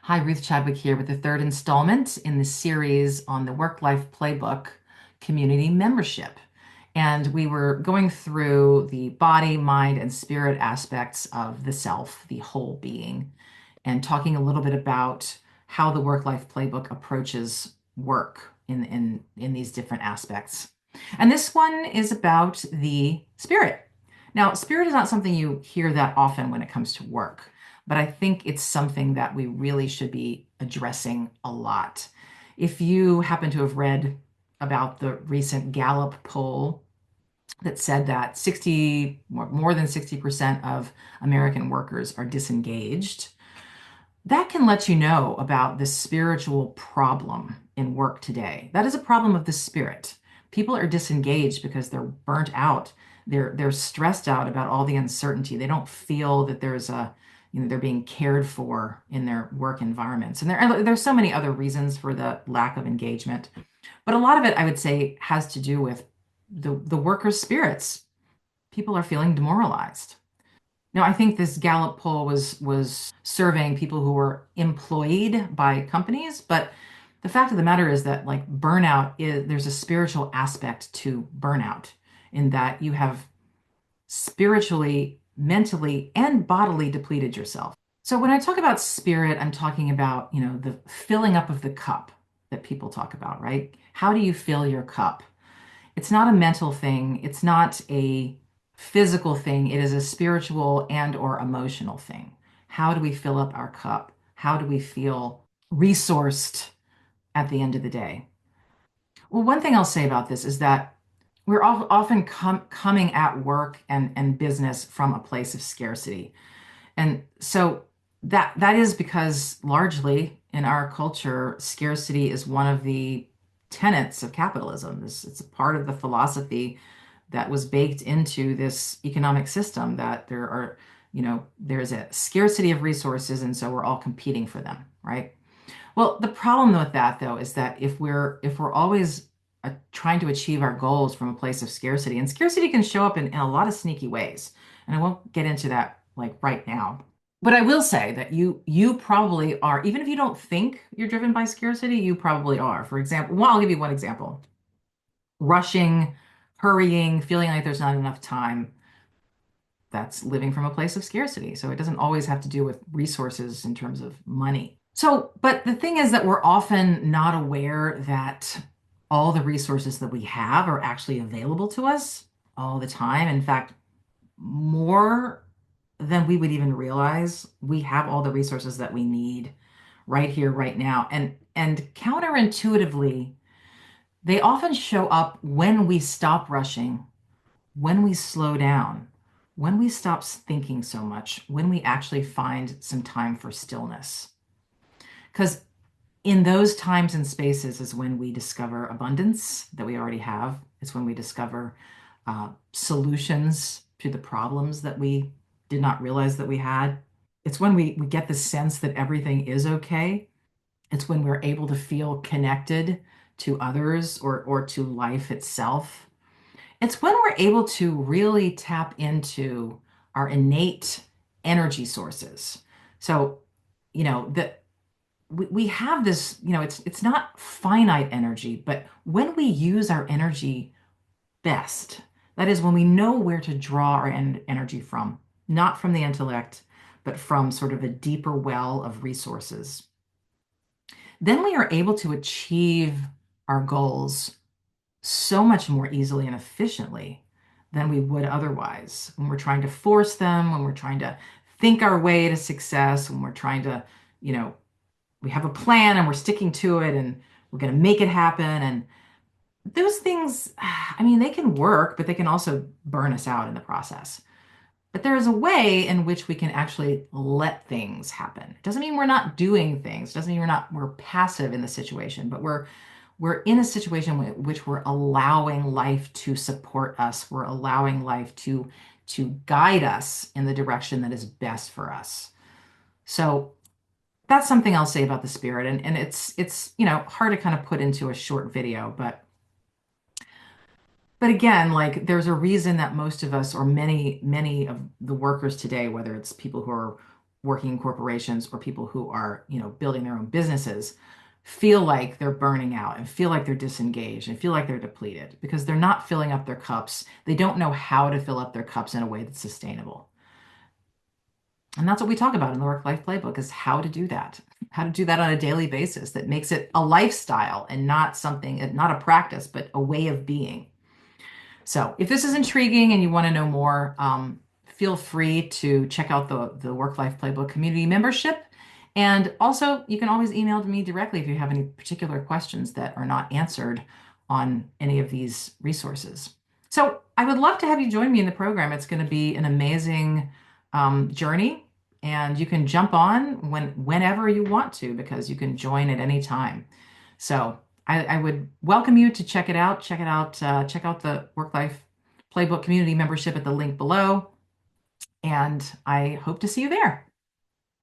Hi, Ruth Chadwick here with the third installment in the series on the Work-Life Playbook community membership. And we were going through the body, mind, and spirit aspects of the self, the whole being, and talking a little bit about how the Work-Life Playbook approaches work in these different aspects. And this one is about the spirit. Now, spirit is not something you hear that often when it comes to work, but I think it's something that we really should be addressing a lot. If you happen to have read about the recent Gallup poll that said that more than 60% of American workers are disengaged, that can let you know about the spiritual problem in work today. That is a problem of the spirit. People are disengaged because they're burnt out. They're stressed out about all the uncertainty. They don't feel that they're being cared for in their work environments. And there's so many other reasons for the lack of engagement. But a lot of it, I would say, has to do with the workers' spirits. People are feeling demoralized. Now, I think this Gallup poll was surveying people who were employed by companies, but the fact of the matter is that like burnout is there's a spiritual aspect to burnout in that you have spiritually, mentally, and bodily depleted yourself. So when I talk about spirit, I'm talking about, the filling up of the cup that people talk about, right? How do you fill your cup? It's not a mental thing. It's not a physical thing. It is a spiritual and or emotional thing. How do we fill up our cup? How do we feel resourced at the end of the day? Well, one thing I'll say about this is that we're often coming at work and business from a place of scarcity. And so that is because largely in our culture, scarcity is one of the tenets of capitalism. It's a part of the philosophy that was baked into this economic system that there's a scarcity of resources, and so we're all competing for them, right? Well, the problem with that though is that if we're always trying to achieve our goals from a place of scarcity, and scarcity can show up in a lot of sneaky ways, and I won't get into that like right now. But I will say that you probably are, even if you don't think you're driven by scarcity, you probably are. For example, I'll give you one example. Rushing, hurrying, feeling like there's not enough time. That's living from a place of scarcity. So it doesn't always have to do with resources in terms of money. So, but the thing is that we're often not aware that all the resources that we have are actually available to us all the time. In fact, more than we would even realize, we have all the resources that we need right here, right now. And counterintuitively, they often show up when we stop rushing, when we slow down, when we stop thinking so much, when we actually find some time for stillness. Because in those times and spaces is when we discover abundance that we already have. It's when we discover solutions to the problems that we did not realize that we had. It's when we get the sense that everything is okay. It's when we're able to feel connected to others or to life itself. It's when we're able to really tap into our innate energy sources. So, that we have this, it's not finite energy, but when we use our energy best, that is when we know where to draw our energy from, not from the intellect, but from sort of a deeper well of resources. Then we are able to achieve our goals so much more easily and efficiently than we would otherwise when we're trying to force them, when we're trying to think our way to success, when we're trying to, you know, we have a plan and we're sticking to it and we're going to make it happen. And those things, I mean, they can work, but they can also burn us out in the process. But there is a way in which we can actually let things happen. It doesn't mean we're not doing things. It doesn't mean we're passive in the situation, but we're in a situation in which we're allowing life to support us. We're allowing life to guide us in the direction that is best for us. So that's something I'll say about the spirit. And it's hard to kind of put into a short video, but again, like there's a reason that most of us or many of the workers today, whether it's people who are working in corporations or people who are, building their own businesses feel like they're burning out and feel like they're disengaged and feel like they're depleted because they're not filling up their cups. They don't know how to fill up their cups in a way that's sustainable. And that's what we talk about in the Work Life Playbook is how to do that on a daily basis that makes it a lifestyle and not something, not a practice, but a way of being. So if this is intriguing and you want to know more, feel free to check out the Work Life Playbook community membership. And also, you can always email me directly if you have any particular questions that are not answered on any of these resources. So I would love to have you join me in the program. It's going to be an amazing journey, and you can jump on whenever you want to because you can join at any time. So I would welcome you to check it out. Check out the Work Life Playbook community membership at the link below. And I hope to see you there.